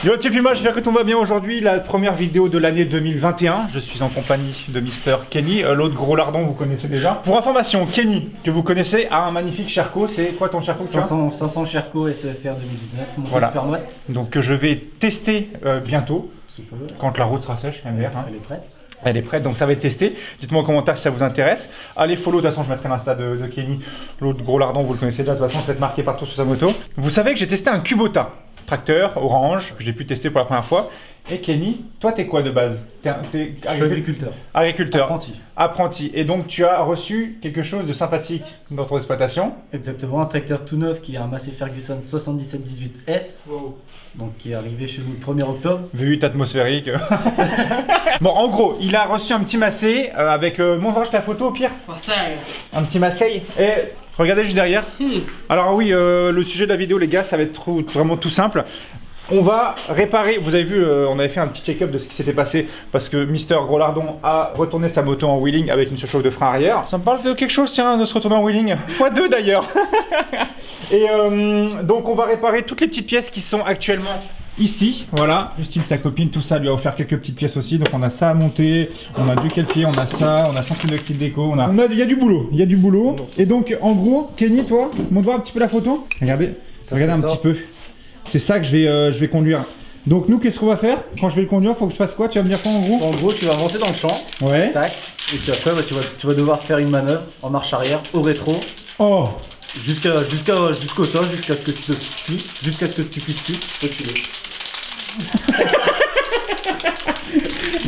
Yo Tipeee, moi j'espère que tout va bien aujourd'hui, la première vidéo de l'année 2021. Je suis en compagnie de Mister Kenny, l'autre gros lardon vous connaissez déjà. Pour information, Kenny, que vous connaissez, a un magnifique Sherco. C'est quoi ton Sherco? 500 Sherco SEFR 2019, mon voilà. Super Mode. Donc que je vais tester bientôt, quand la route sera sèche, MR. Hein. Elle est prête. Elle est prête, donc ça va être testé. Dites-moi en commentaire si ça vous intéresse. Allez follow, de toute façon je mettrai l'insta de Kenny. L'autre gros lardon, vous le connaissez déjà, de toute façon ça va être marqué partout sur sa moto. Vous savez que j'ai testé un Kubota, tracteur, orange, que j'ai pu tester pour la première fois. Et Kenny, toi t'es quoi de base? Je suis agriculteur. Agriculteur. Apprenti. Apprenti. Et donc tu as reçu quelque chose de sympathique dans ton exploitation. Exactement, un tracteur tout neuf qui est un Massey Ferguson 7718S. Wow. Donc qui est arrivé chez nous le 1er octobre. V8 atmosphérique. Bon, en gros, il a reçu un petit Massey avec. Montre la photo au pire. Un petit Massey. Et regardez juste derrière. Alors, oui, le sujet de la vidéo, les gars, ça va être vraiment tout simple. On va réparer, vous avez vu, on avait fait un petit check-up de ce qui s'était passé parce que Mister Grolardon a retourné sa moto en wheeling avec une surchauffe de frein arrière. Ça me parle de quelque chose, tiens, de se retourner en wheeling. x2 d'ailleurs. Et donc on va réparer toutes les petites pièces qui sont actuellement ici. Voilà, Justine, sa copine, tout ça lui a offert quelques petites pièces aussi. Donc on a ça à monter, on a deux cale-pieds, on a ça, on a 100 kg de kit déco, il y a du boulot, il y a du boulot. Et donc en gros, Kenny, toi, montre-moi un petit peu la photo. Regardez, regardez un petit peu. C'est ça que je vais conduire. Donc nous, qu'est-ce qu'on va faire? Quand je vais le conduire, faut que je fasse quoi? Tu vas me dire quoi en gros? En gros, tu vas avancer dans le champ. Ouais. Tac. Et puis après, bah, tu vas devoir faire une manœuvre en marche arrière, au rétro. Oh. Jusqu'au top, jusqu'à ce que tu puisses plus reculer.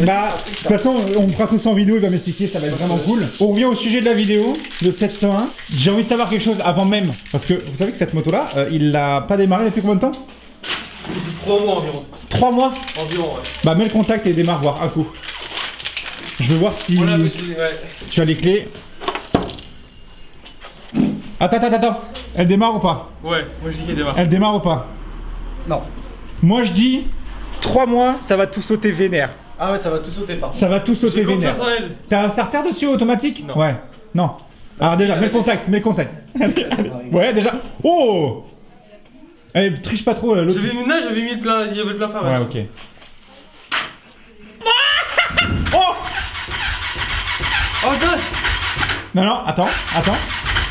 Bah, de toute façon, on fera tout ça en vidéo, il va m'expliquer, ça va être vraiment cool. On revient au sujet de la vidéo, de 701. J'ai envie de savoir quelque chose avant même, parce que vous savez que cette moto-là, il l'a pas démarré depuis combien de temps? Depuis 3 mois environ. 3 mois environ, ouais. Bah, mets le contact et démarre voir un coup. Je veux voir si voilà, tu as les clés. Attends. Elle démarre ou pas? Ouais, moi je dis qu'elle démarre. Elle démarre ou pas? Non. Moi je dis 3 mois, ça va tout sauter vénère. Ah ouais, ça va tout sauter par contre. Ça va tout sauter vénère. T'as un starter dessus automatique? Non. Ouais. Non. Alors déjà, mets le contact, Ouais, déjà. Oh! Allez, triche pas trop. J'avais mis le plein, il y avait le plein phare. Ouais, ok. Oh! Oh, God! Non, attends.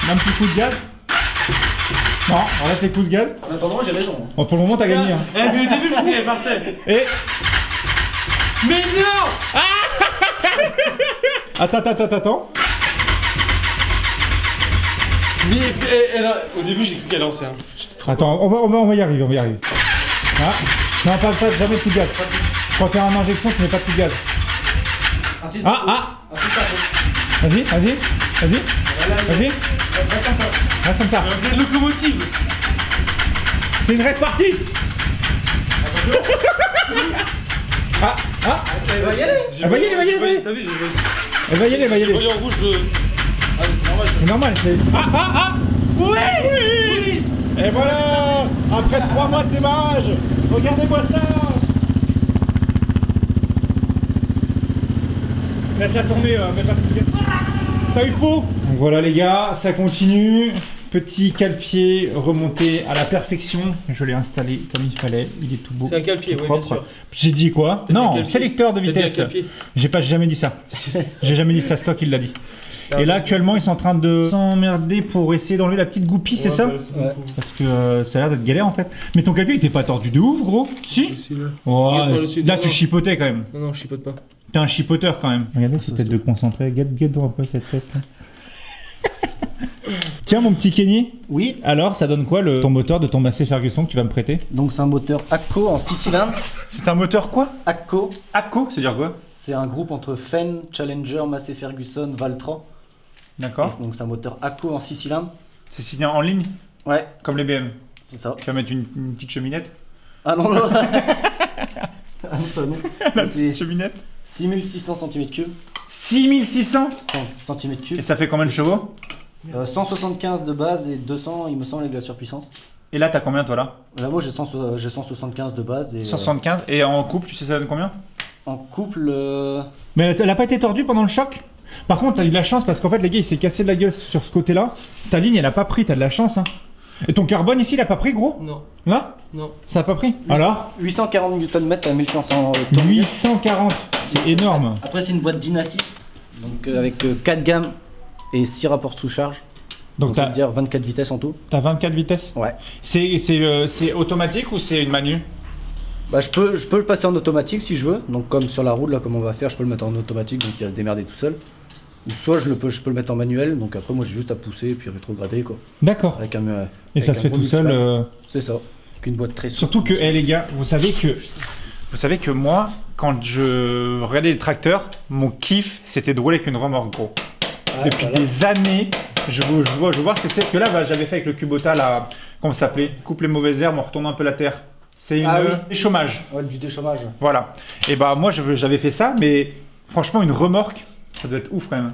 Un petit coup de gaz. Non, arrête les coups de gaz. En attendant, j'ai raison. Bon, pour le moment, t'as gagné. Hein. Mais au début, je disais qu'elle partait. Et. Mais non! Attends. Mais au début, j'ai cru qu'elle lançait. Attends, on va y arriver, Ah. Non, pas jamais de coup de gaz. Quand t'es en injection, tu mets pas de coup de gaz. Vas-y. Reste comme ça. On dirait une locomotive. C'est une raid partie. Elle va y aller. Elle va y aller. T'as vu, Elle va y aller. voyais en rouge de... Ah, mais c'est normal. C'est normal, c'est... Oui. Et voilà. Après 3 mois de démarrage, regardez-moi ça. Laisse-la tourner, mets pas de gaz. T'as eu faux. Donc voilà les gars, ça continue. Petit cale-pied remonté à la perfection. Je l'ai installé comme il fallait. Il est tout beau. C'est un cale-pied, oui, bien sûr. J'ai dit quoi? Non, sélecteur de vitesse. J'ai jamais dit ça. J'ai jamais dit ça, Stock il l'a dit. Et là actuellement ils sont en train de s'emmerder pour essayer d'enlever la petite goupille, c'est ça? Ouais. Parce que ça a l'air d'être galère en fait. Mais ton cale-pied il était pas tordu de ouf gros? Si? Là tu chipotais quand même. Non, je chipote pas. T'es un chipoteur quand même. Regardez cette tête de concentré. Regarde un peu cette tête. Tiens mon petit Kenny. Oui. Alors ça donne quoi ton moteur de ton Massey Ferguson que tu vas me prêter? Donc c'est un moteur ACCO en 6 cylindres. C'est un moteur quoi? ACCO. ACCO, c'est dire quoi? C'est un groupe entre Fenn, Challenger, Massey Ferguson, Valtra. D'accord. Donc c'est un moteur ACCO en 6 cylindres. C'est signé en ligne? Ouais. Comme les BM? C'est ça. Tu vas mettre une petite cheminette? Ah non. Ah non, ça non. C'est cheminette? 6600 cm3. 6600 cm3. Et ça fait combien de chevaux? 175 de base et 200 il me semble avec la surpuissance. Et là t'as combien toi là? Là moi j'ai 175 de base et 175 et en couple tu sais ça donne combien? En couple Mais elle a pas été tordue pendant le choc? Par contre t'as eu de la chance parce qu'en fait les gars il s'est cassé de la gueule sur ce côté là. Ta ligne elle a pas pris, t'as de la chance hein. Et ton carbone ici, il a pas pris, gros? Non. Là? Non. Ça a pas pris? Alors? 840 Nm à 1500 tours. 840, c'est énorme. Après, c'est une boîte Dyna 6, donc avec 4 gammes et 6 rapports sous charge. Donc ça veut dire 24 vitesses en tout. T'as 24 vitesses? Ouais. C'est automatique ou c'est une manu? Bah, je peux le passer en automatique si je veux. Donc comme sur la route là, comme on va faire, je peux le mettre en automatique, donc il va se démerder tout seul. Ou soit je peux le mettre en manuel, donc après moi j'ai juste à pousser et puis rétrograder quoi. D'accord. Avec Et ça se fait tout seul. C'est ça. Qu'une boîte très souple. Surtout que, les gars, vous savez que moi, quand je regardais les tracteurs, mon kiff c'était de rouler avec une remorque, gros. Ouais, Depuis voilà. des années, je vois ce que c'est. Parce que là, bah, j'avais fait avec le Kubota, là, comment ça s'appelait? Coupe les mauvaises herbes, on retourne un peu la terre. C'est une déchômage. Ouais, du déchômage. Voilà. Et bah moi j'avais fait ça, mais franchement une remorque, ça doit être ouf quand même.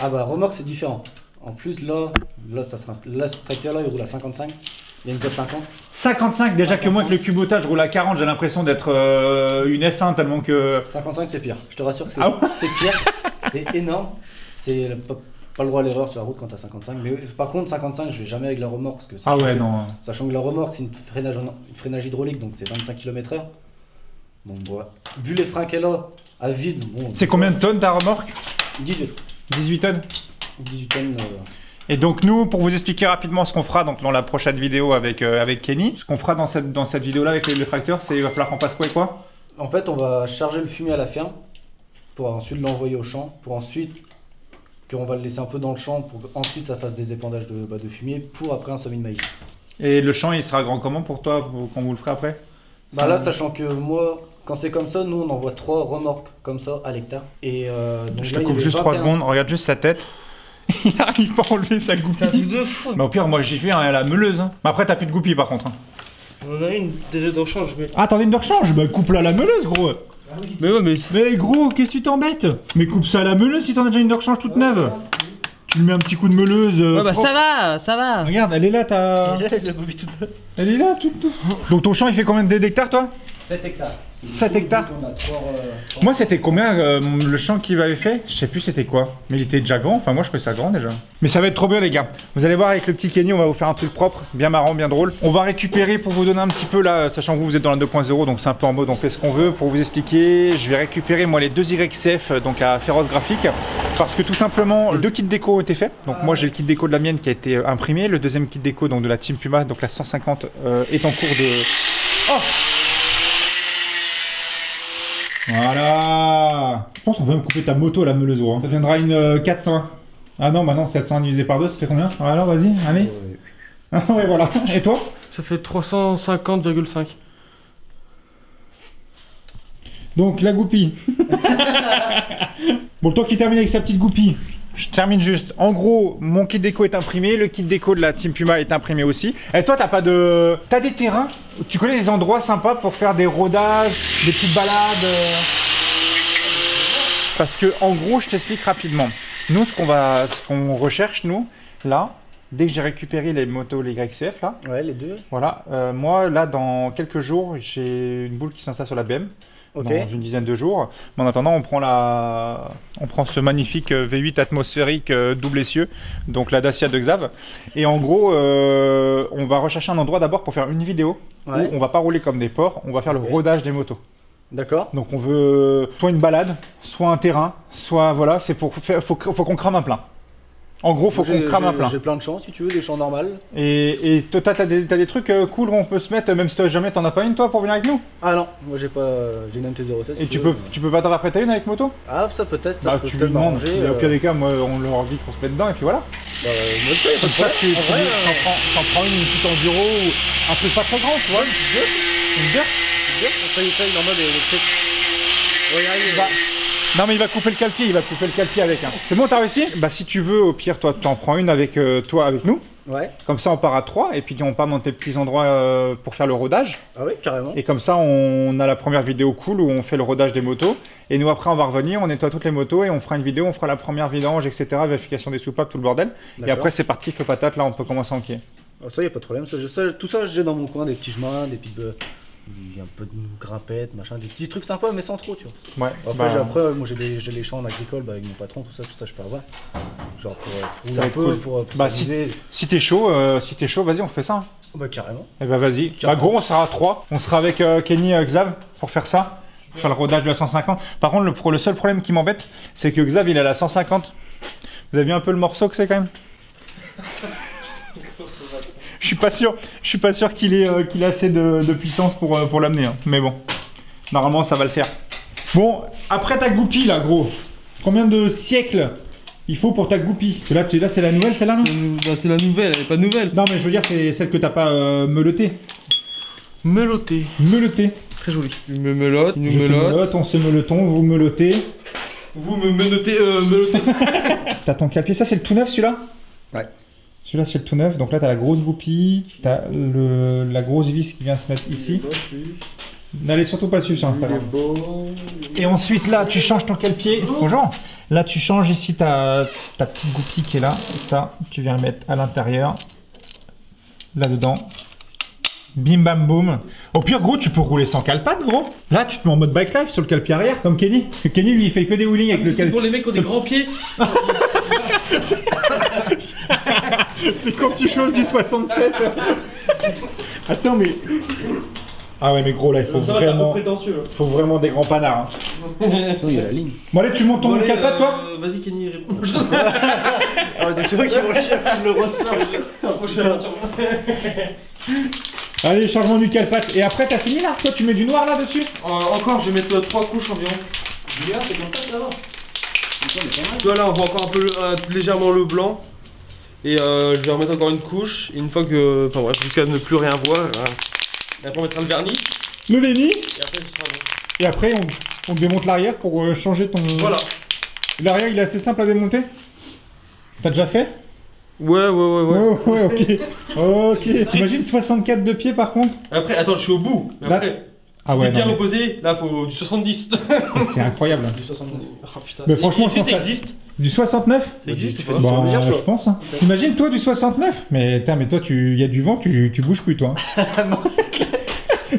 Ah bah remorque c'est différent. En plus là ce tracteur là il roule à 55. Il y a une boîte 50. 55 déjà 55. Que moi avec le Kubota je roule à 40, j'ai l'impression d'être une F1 tellement que... 55 c'est pire. Je te rassure que c'est ouais c'est pire. C'est énorme. C'est pas le droit à l'erreur sur la route quand t'as 55. Mais par contre 55 je vais jamais avec la remorque. Parce que ah ouais non. Sachant que la remorque c'est une freinage hydraulique donc c'est 25 km/h. Bon voilà. Vu les freins qu'elle a à vide. Bon, c'est combien de tonnes ta remorque? 18. 18 tonnes. 18 tonnes. Et donc nous, pour vous expliquer rapidement ce qu'on fera donc, dans la prochaine vidéo avec Kenny, ce qu'on fera dans cette vidéo-là avec le tracteur, c'est il va falloir qu'on fasse quoi et quoi? En fait, on va charger le fumier à la ferme pour ensuite l'envoyer au champ, pour ensuite qu'on va le laisser un peu dans le champ pour qu'ensuite ça fasse des épandages de fumier pour après un semis de maïs. Et le champ, il sera grand comment pour toi quand vous le ferez après? Bah là, sachant que moi, quand c'est comme ça, nous on envoie 3 remorques comme ça à l'hectare. Et donc je te coupe juste 3 secondes, regarde juste sa tête. Il arrive pas à enlever sa goupille. C'est un truc de fou. Mais au pire, moi j'ai fait à la meuleuse. Hein. Mais après, t'as plus de goupille par contre. Hein. On en a une déjà de rechange. Mais... Ah, t'en as une de rechange? Bah coupe-la à la meuleuse, gros. Ah oui. Mais ouais, mais gros, qu'est-ce que tu t'embêtes? Mais coupe ça à la meuleuse si t'en as déjà une de rechange toute neuve. Tu lui mets un petit coup de meuleuse. Ouais, bah propre. Ça va. Regarde, elle est là, ta. Elle est là, toute. Donc ton champ, il fait combien d'hectares, toi? 7 hectares. 7 hectares. Moi, c'était combien le champ qu'il avait fait? Je sais plus c'était quoi. Mais il était déjà grand. Enfin, moi, je trouvais ça grand déjà. Mais ça va être trop bien, les gars. Vous allez voir avec le petit Kenny, on va vous faire un truc propre, bien marrant, bien drôle. On va récupérer pour vous donner un petit peu là, sachant que vous êtes dans la 2.0, donc c'est un peu en mode on fait ce qu'on veut. Pour vous expliquer, je vais récupérer moi les 2 YCF, donc à Féroce Graphique, parce que tout simplement, les 2 kits déco ont été faits. Donc moi, j'ai le kit déco de la mienne qui a été imprimé. Le deuxième kit déco donc de la Team Puma, donc la 150, est en cours de. Oh! Voilà. Je pense qu'on va même couper ta moto la meuleuse, hein. Ça deviendra une 400. Ah non, bah non, 700 divisé par 2, ça fait combien? Alors vas-y, allez. Ouais, voilà. Et toi? Ça fait 350,5. Donc la goupille. Bon, le temps qu'il termine avec sa petite goupille. Je termine juste. En gros, mon kit déco est imprimé, le kit déco de la Team Puma est imprimé aussi. Et toi, t'as pas de... T'as des terrains? Tu connais des endroits sympas pour faire des rodages, des petites balades? Parce que, en gros, je t'explique rapidement. Nous, ce qu'on recherche, nous, là, dès que j'ai récupéré les motos, les YCF, là. Ouais, les 2. Voilà. Moi, là, dans quelques jours, j'ai une boule qui s'installe sur la BM. Okay. Dans une dizaine de jours. Mais en attendant, on prend ce magnifique V8 atmosphérique double essieu, donc la Dacia de Xav. Et en gros, on va rechercher un endroit d'abord pour faire une vidéo où on va pas rouler comme des porcs, on va faire le rodage des motos. D'accord. Donc on veut soit une balade, soit un terrain, soit voilà, c'est pour faire, faut qu'on crame un plein. En gros, faut qu'on crame un plein. J'ai plein de champs si tu veux, des champs normaux. Et toi, t'as des trucs cool où on peut se mettre, même si toi jamais t'en as pas une toi pour venir avec nous? Ah non, moi j'ai une MT-07. Et tu peux pas t'en rappeler une avec moto? Ah ça peut-être, ça tu lui demandes. Et au pire des cas, moi on leur dit qu'on se met dedans et puis voilà. Bah moi je sais, pas de problème. T'en prends une petite enduro ou un truc pas très grand, tu vois? Une dirt? Ça y est, en mode électrique. Non mais il va couper le calpier, avec un. C'est bon, t'as réussi? Bah si tu veux, au pire, toi t'en prends une avec toi avec nous. Ouais. Comme ça on part à 3 et puis on part dans tes petits endroits pour faire le rodage. Ah oui, carrément. Et comme ça on a la première vidéo cool où on fait le rodage des motos. Et nous après on va revenir, on nettoie toutes les motos et on fera une vidéo, on fera la première vidange, etc. Vérification des soupapes, tout le bordel. Et après c'est parti, feu patate, là on peut commencer à enquiller. Ah, ça y a pas de problème, tout ça j'ai dans mon coin, des petits chemins, des Il y a un peu de grimpette, machin, des petits trucs sympas mais sans trop, tu vois. Ouais. Après, moi j'ai les champs en agricole avec mon patron, tout ça je peux avoir. Genre pour rouler un peu, cool. pour si t'es chaud, vas-y, on fait ça. Hein. Bah carrément. Et bah vas-y. Bah gros, on sera à 3. On sera avec Kenny Xav pour faire ça. Pour faire le rodage de la 150. Par contre, le seul problème qui m'embête, c'est que Xav il a la 150. Vous avez vu un peu le morceau que c'est quand même? Je suis pas sûr qu'il ait assez de puissance pour l'amener. Hein. Mais bon, normalement ça va le faire. Bon, après ta goupille là, gros, combien de siècles il faut pour ta goupille? Parce que là c'est la nouvelle celle-là, non? Bah, c'est la nouvelle, elle est pas nouvelle. Non, mais je veux dire, c'est celle que t'as pas meulotée. Meloté. Meulotée. Très joli. Il me melote, il nous Je te melote. melote, on se melotons, vous melotez. Vous me menotez, melotez. T'as ton capier, ça c'est le tout neuf celui-là? Ouais. Celui-là c'est le tout neuf, donc là t'as la grosse goupille, t'as la grosse vis qui vient se mettre ici. N'allez surtout pas dessus sur Instagram. Et ensuite là tu changes ton cale-pied. Bonjour. Là tu changes ici ta petite goupille qui est là. Ça tu viens le mettre à l'intérieur. Là-dedans. Bim bam boum. Au pire gros tu peux rouler sans calpade gros. Là tu te mets en mode bike life sur le cale-pied arrière comme Kenny. Parce que Kenny lui il fait que des wheelings avec le C'est pour les mecs qui ont des grands pieds. C'est comme tu choses du 67. Attends mais... Ah ouais mais gros là il faut vraiment des grands panards. Hein. Sinon il y a la ligne. Bon allez tu montes ton calpade toi. Vas-y Kenny, réponds. Ah ouais, donc tu vois qu'il mon chef il le ressort. Allez changement du calpade. Et après t'as fini là? Toi tu mets du noir là dessus? Encore, je vais mettre 3 couches environ. Regarde, c'est comme ça va. Tu vois là, on voit encore un peu légèrement le blanc. Et je vais remettre encore une couche. Et une fois que. Enfin bref, jusqu'à ne plus rien voir. Voilà. Et après on mettra le vernis. Le vernis. Et après ce sera bon. Et après on démonte l'arrière pour changer ton... Voilà. L'arrière il est assez simple à démonter? T'as déjà fait? Ouais. Ouais ok. Ok. T'imagines 64 de pied par contre? Après, attends, je suis au bout. Mais Là- après, Ah si ouais, t'es bien non, mais- reposé, là faut du 70. C'est incroyable. Du 70. Oh putain. Mais franchement, ça je pense que- existe. Du 69? Ça existe ou tu fais pas du- Bah, mesure, je quoi. pense. Hein. T'imagines toi du 69? Mais toi, il y a du vent, tu bouges plus toi. Hein. Non, c'est clair.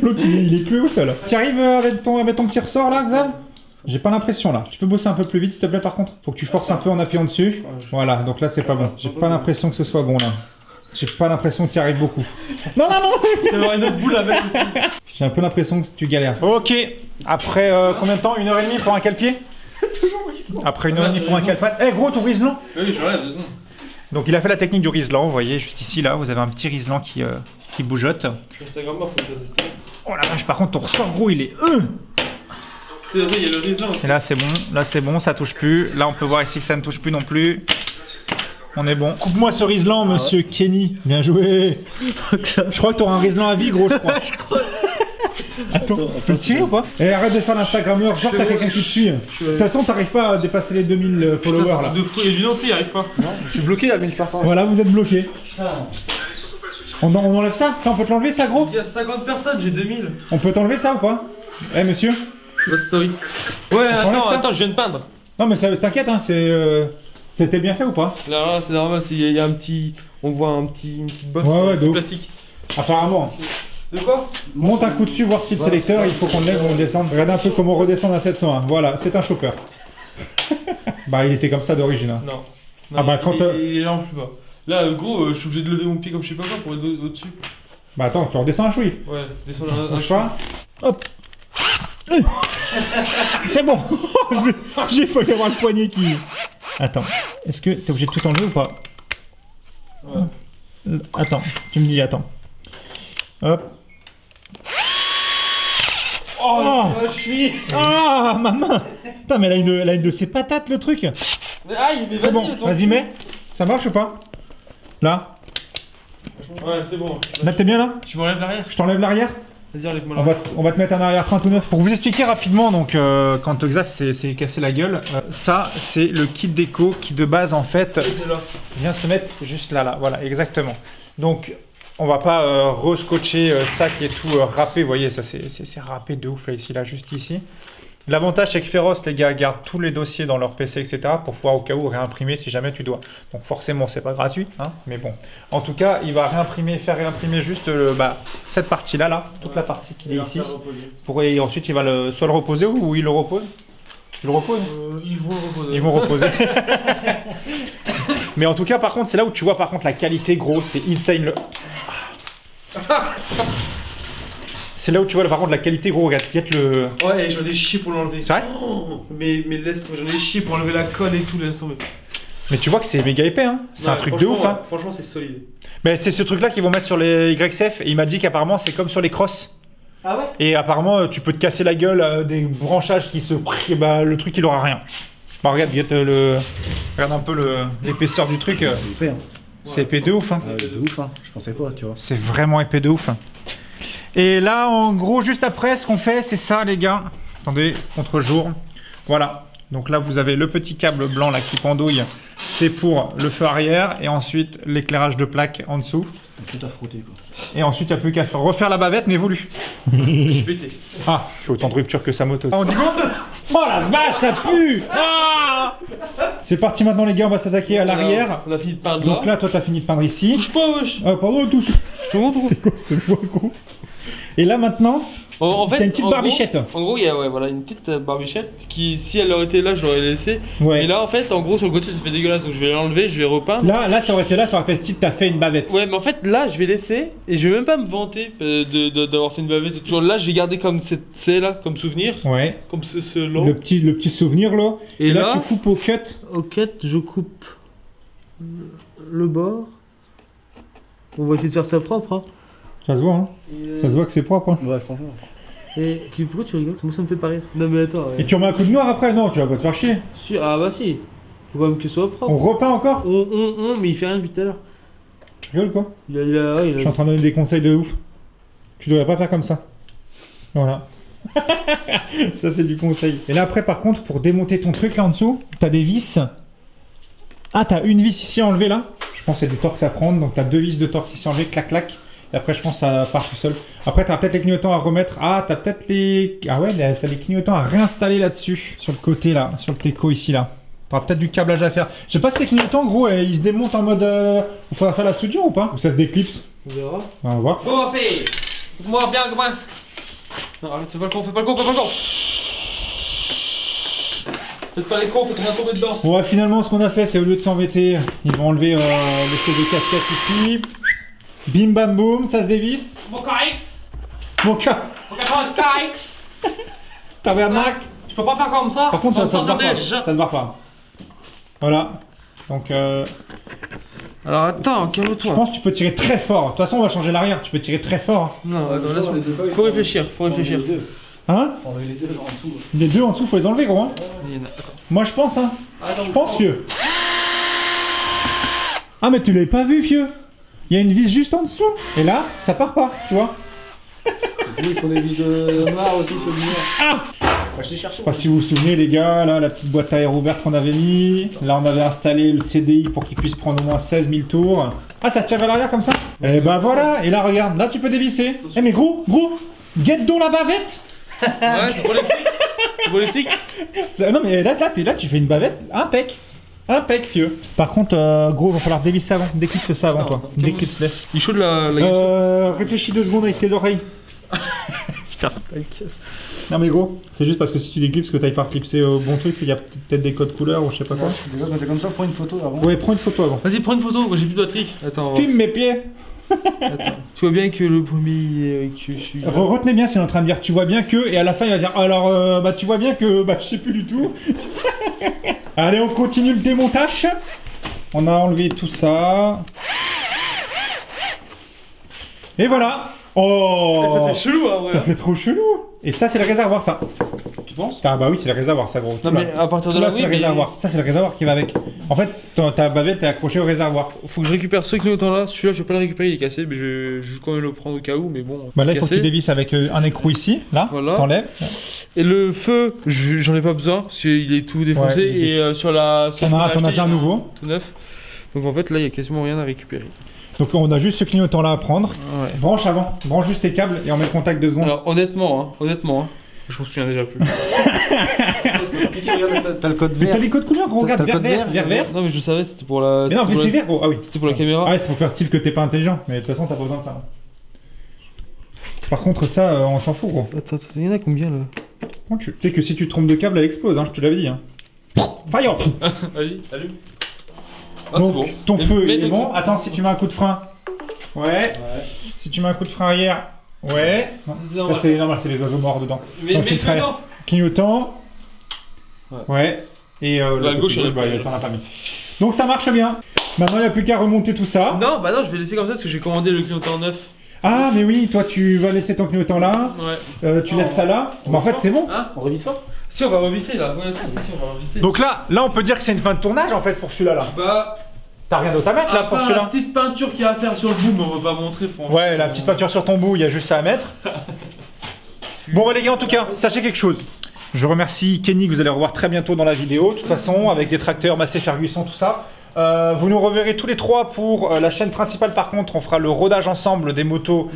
L'autre il est cloué au sol. Tu arrives avec ton petit ressort là, Xav? J'ai pas l'impression là. Tu peux bosser un peu plus vite s'il te plaît par contre? Faut que tu forces un peu en appuyant dessus. Voilà, donc là c'est pas bon. J'ai pas l'impression que ce soit bon là. J'ai pas l'impression que tu y arrives beaucoup. Non Il va y avoir une autre boule avec aussi. J'ai un peu l'impression que tu galères. Ok. Après combien de temps? 1h30 pour un cale-pied? Après 1h30 pour un calpade. Eh gros ton riselant! Oui, je regarde, 2 secondes. Donc il a fait la technique du riselant, vous voyez juste ici là, vous avez un petit riselant qui bougeote. Je suis Instagram, faut que je fasse ça. Oh la vache, par contre ton ressort gros il est C'est vrai, il y a le riselant aussi. Et là c'est bon, ça touche plus. Là on peut voir ici que ça ne touche plus non plus. On est bon. Coupe-moi ce riselant monsieur Kenny. Bien joué. Je crois que t'auras un riselant à vie gros je crois. Attends, on peut le tirer ou pas? Et arrête de faire l'Instagrammeur, genre t'as quelqu'un qui te suit. De toute façon t'arrives pas à dépasser les 2000 followers Putain, là. de fou, et lui non plus, il arrive pas. Non, je suis bloqué à 1500. Voilà, vous êtes bloqué. Putain. On enlève ça? Ça on peut te l'enlever ça gros? Il y a 50 personnes, j'ai 2000. On peut t'enlever ça ou pas? Eh monsieur? Bah, sorry. Ouais, enlève ça attends, je viens de peindre. Non mais t'inquiète hein, c'était bien fait ou pas? Là, c'est normal, il y a un petit. On voit une petite bosse, Ouais, de c'est ouf. plastique. Apparemment. De quoi? Monte un coup dessus, voir si le sélecteur, il faut qu'on le lève ou on descende. Regarde un peu comment redescendre à 701. Voilà, c'est un chopper. Bah il était comme ça d'origine. Hein. Non. Ah bah, quand il est là plus bas. Là, gros, je suis obligé de lever mon pied comme je sais pas quoi pour être au-dessus. Bah attends, tu redescends un chouï. Ouais, descendre un Bouge pas. Hop. C'est bon. J'ai failli avoir le poignet qui... Attends, est-ce que t'es obligé de tout enlever ou pas? Ouais. Attends, tu me dis attends. Hop. Oh, je suis. ah ma main. Putain mais elle a une de ses patates le truc. Mais aïe, mais C'est bon, vas-y mets. Ça marche ou pas? Là. Ouais, c'est bon. Là t'es bien là? Tu m'enlèves l'arrière? Je t'enlève l'arrière? Vas-y, enlève-moi On l'arrière. va te mettre un arrière-train tout neuf. Pour vous expliquer rapidement, donc quand Xav s'est cassé la gueule, ça c'est le kit déco qui de base en fait C'est là. vient se mettre juste là, voilà exactement. Donc on va pas rescotcher ça qui est tout râpé, vous voyez ça c'est râpé de ouf là ici, là juste ici. L'avantage, c'est que Féroce, les gars, gardent tous les dossiers dans leur PC, etc. pour pouvoir au cas où réimprimer si jamais tu dois. Donc forcément, c'est pas gratuit, hein, mais bon. En tout cas, il va réimprimer, faire réimprimer juste cette partie-là, là, toute la partie qui est ici. Et ensuite, il va soit le reposer ou il le repose. Tu le reposes Ils vont le reposer. Ils vont reposer. Mais en tout cas, par contre, c'est là où tu vois par contre la qualité, gros, c'est insane. C'est là où tu vois par contre la qualité, gros. Regarde le. Ouais, j'en ai chié pour l'enlever. C'est vrai? Mais laisse tomber, j'en ai chié pour enlever la colle et tout, laisse tomber. Mais tu vois que c'est méga épais, hein. C'est un truc de ouf, hein. Franchement, c'est solide. Mais c'est ce truc-là qu'ils vont mettre sur les YCF. Et il m'a dit qu'apparemment, c'est comme sur les crosses. Ah ouais? Et apparemment, tu peux te casser la gueule des branchages qui se. Bah, le truc, il aura rien. Bah, regarde un peu l'épaisseur du truc. C'est épais, hein. C'est épais de ouf, hein. De ouf, hein. Je pensais pas, tu vois. C'est vraiment épais de ouf. Et là, en gros, juste après, ce qu'on fait, c'est ça, les gars. Attendez, contre-jour. Voilà. Donc là, vous avez le petit câble blanc là qui pendouille. C'est pour le feu arrière. Et ensuite, l'éclairage de plaque en dessous. Tout à frotter, quoi. Et ensuite, il n'y a plus qu'à refaire la bavette, mais voulu. J'ai pété. Ah, il fait autant de rupture que sa moto. Ah, on dit quoi? Oh la vache, ça pue! Ah, c'est parti maintenant, les gars, on va s'attaquer à l'arrière. On a fini de peindre là. Donc là, toi, t'as fini de peindre ici. Touche pas, wesh. Ah, pardon, touche. Je te montre. C'était quoi cette fois, gros? Et là, maintenant, En fait, t'as une petite barbichette. En gros, il y a voilà, une petite barbichette qui, si elle aurait été là, je l'aurais laissée. Ouais. Et là, en fait, en gros, sur le côté, ça fait dégueulasse. Donc je vais l'enlever, je vais repeindre. Là, ça aurait été là, ça aurait fait style, t'as fait une bavette. Ouais, mais en fait, là, je vais laisser. Et je vais même pas me vanter d'avoir fait une bavette. Toujours là, je vais garder comme c'est là, comme souvenir. Ouais. Comme ce long. Le petit souvenir là. Et là, tu coupes au cut. au cut, je coupe le bord. On va essayer de faire ça propre. Hein. Ça se voit, hein. Ça se voit que c'est propre, hein. Ouais, franchement. Et pourquoi tu rigoles? Moi, ça me fait pas rire. Non, mais attends. Et tu remets un coup de noir après? Non, tu vas pas te faire chier. Ah, bah si. Faut quand même que ce soit propre. On repeint encore? Mais il fait rien depuis tout à l'heure. Tu rigoles quoi? Je suis en train de donner des conseils de ouf. Tu devrais pas faire comme ça. Voilà. Ça c'est du conseil. Et là après par contre pour démonter ton truc là en dessous, t'as des vis. Ah t'as une vis ici à enlever là. Je pense que c'est du torx à prendre. Donc t'as deux vis de torx ici à enlever, clac clac. Et après je pense que ça part tout seul. Après t'as peut-être les clignotants à remettre. Ah t'as peut-être les... Ah ouais t'as les clignotants à réinstaller là-dessus. Sur le côté là, sur le teco ici là. T'auras peut-être du câblage à faire. Je sais pas si les clignotants gros ils se démontent en mode... Il faudra faire la soudure ou pas? Ou ça se déclipse? On verra. On va voir. Bon, fait. Moi bien, comment? Non, arrête, fais pas le con, fais pas le con. Faites pas les cons, faites rien tomber dedans. Bon, finalement, ce qu'on a fait, c'est au lieu de s'embêter, ils vont enlever l'espèce de casquette ici. Bim bam boum, ça se dévisse. Mon KX. Mon cas. Mon KX. Tabernacle. Tu peux pas faire comme ça. Par contre, ça se barre pas. déjà. Ça se barre pas. Voilà. Donc, Alors attends, je calme-toi. pense que tu peux tirer très fort. De toute façon, on va changer l'arrière. Tu peux tirer très fort. Non, attends, laisse-moi. Faut réfléchir, faut réfléchir. Hein? On enlever les deux en dessous. Les deux en dessous, faut les enlever, gros. Hein. Il y en a- attends. Moi, je pense, hein. Attends, Je pense, vieux. Ah, mais tu l'avais pas vu, vieux. Il y a une vis juste en dessous. Et là, ça part pas, tu vois. Il faut des vis de noir aussi sur le mur. Ah! Je l'ai cherché. Je sais pas si vous vous souvenez les gars, là la petite boîte à air ouverte qu'on avait mis. Là on avait installé le CDI pour qu'il puisse prendre au moins 16 000 tours. Ah ça tire vers l'arrière comme ça? Et bah voilà, et là regarde, là tu peux dévisser. Eh mais gros, guette donc la bavette. Ouais, c'est pour les flics. C'est pour les flics. Non mais là t'es là, tu fais une bavette, impec. Impec vieux. Par contre gros, il va falloir dévisser avant, déclipse ça avant toi. Déclipse-les. Il chaud de la Réfléchis 2 secondes avec tes oreilles. Putain, ta gueule. Non mais gros, c'est juste parce que si tu déclipses que t'ailles pas clipser au bon truc, il y a peut-être des codes couleurs ou je sais pas quoi. Déjà, quand c'est comme ça, prends une photo avant. Ouais, prends une photo avant. Vas-y, prends une photo, moi j'ai plus de batterie. Attends, Filme mes pieds. attends. Tu vois bien que le premier que je suis. Retenez bien, c'est en train de dire tu vois bien que, et à la fin il va dire alors bah tu vois bien que, bah je sais plus du tout. Allez, on continue le démontage. On a enlevé tout ça. Et voilà. Oh, Ça fait chelou, hein, ouais. ça fait trop chelou. Et ça c'est le réservoir ça. Tu penses? Ah bah oui c'est le réservoir ça gros. Non, mais à partir de Tout là, là c'est oui, le mais réservoir. Ça c'est le réservoir qui va avec. En fait ta bavette est accrochée au réservoir. faut que je récupère ce clignotant là. Celui-là, je vais pas le récupérer, il est cassé, mais je vais quand même le prendre au cas où. Mais bon, Bah là il faut que cassé. tu dévisses avec un écrou ici, là, Voilà. t'enlèves. Et le feu, j'en ai pas besoin parce qu'il est tout défoncé. Ouais, il est- Et sur la. sur T'en as- le qu'on a t'en as acheté, déjà un il y a nouveau. Tout neuf. Donc en fait, là, il y a quasiment rien à récupérer. Donc on a juste ce clignotant là à prendre. Ouais. Branche avant, branche juste tes câbles et on met le contact 2 secondes. Alors honnêtement, hein, Je m'en souviens déjà plus. T'as le code Mais t'as vert. les codes couleurs, gros, regarde, T'as le vert, code vert, vert. Non mais je savais, c'était pour la... Mais non, mais c'est vert, gros. Ah oui. C'était pour la caméra. Ah ouais, c'est pour faire style que t'es pas intelligent. Mais de toute façon, t'as pas besoin de ça. Par contre, ça, on s'en fout, gros. Attends, il y en a combien là? Tu sais que si tu te trompes de câble, elle explose, hein, je te l'avais dit. Hein. Fire. Vas-y, salut. Ah, Donc, c'est bon. ton feu Mais il est ton- bon. Attends, si tu mets un coup de frein. Ouais. Si tu mets un coup de frein arrière. Ouais. Non, C'est ça normal. c'est normal, c'est les oiseaux morts dedans. Mais Donc, filtre à air. dedans. Clignotant. Ouais. Et La le gauche, elle a bah, pas mis. t'en as pas mis. Donc ça marche bien. Maintenant, il n'y a plus qu'à remonter tout ça. Non, bah non, je vais laisser comme ça parce que j'ai commandé le clignotant neuf. Ah, mais oui, toi, tu vas laisser ton clignotant là. Ouais. Tu laisses ça là. Bah, en fait, c'est bon. Hein? On révise pas? Si, on va revisser là. Ouais, si, on va revisser. Donc là, on peut dire que c'est une fin de tournage en fait pour celui-là. Là. Bah. T'as rien d'autre à mettre là pour la celui-là. petite peinture qu'il y a à faire sur le bout, mais on va pas montrer, franchement. Ouais, la petite peinture sur ton bout, il y a juste ça à mettre. Bon, bah, les gars, en tout cas, sachez quelque chose. Je remercie Kenny que vous allez revoir très bientôt dans la vidéo, de toute façon, avec des tracteurs Massey Ferguson, tout ça. Vous nous reverrez tous les trois pour la chaîne principale. Par contre, on fera le rodage ensemble des motos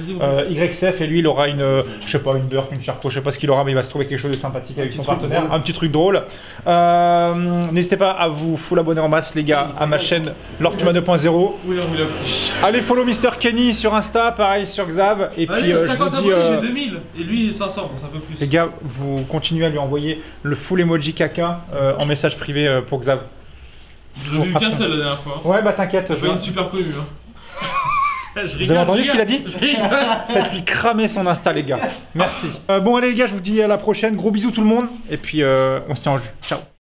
YCF et lui il aura une, je sais pas, une Burk, une Charco, je sais pas ce qu'il aura, mais il va se trouver quelque chose de sympathique avec son partenaire, un petit truc drôle. N'hésitez pas à vous full abonner en masse les gars à ma chaîne Lortuma 2.0. Allez follow Mr Kenny sur Insta, pareil sur Xav et puis je vous dis j'ai 2000 et lui 500, bon, c'est un peu plus. les gars, vous continuez à lui envoyer le full emoji caca en message privé pour Xav. J'en ai eu qu'un seul la dernière fois. Ouais, bah t'inquiète. J'ai pas une super connue. Hein. Vous avez entendu ce qu'il a dit? Faites-lui cramer son Insta, les gars. Merci. Bon, allez, les gars, je vous dis à la prochaine. Gros bisous, tout le monde. Et puis, on se tient en jus. Ciao.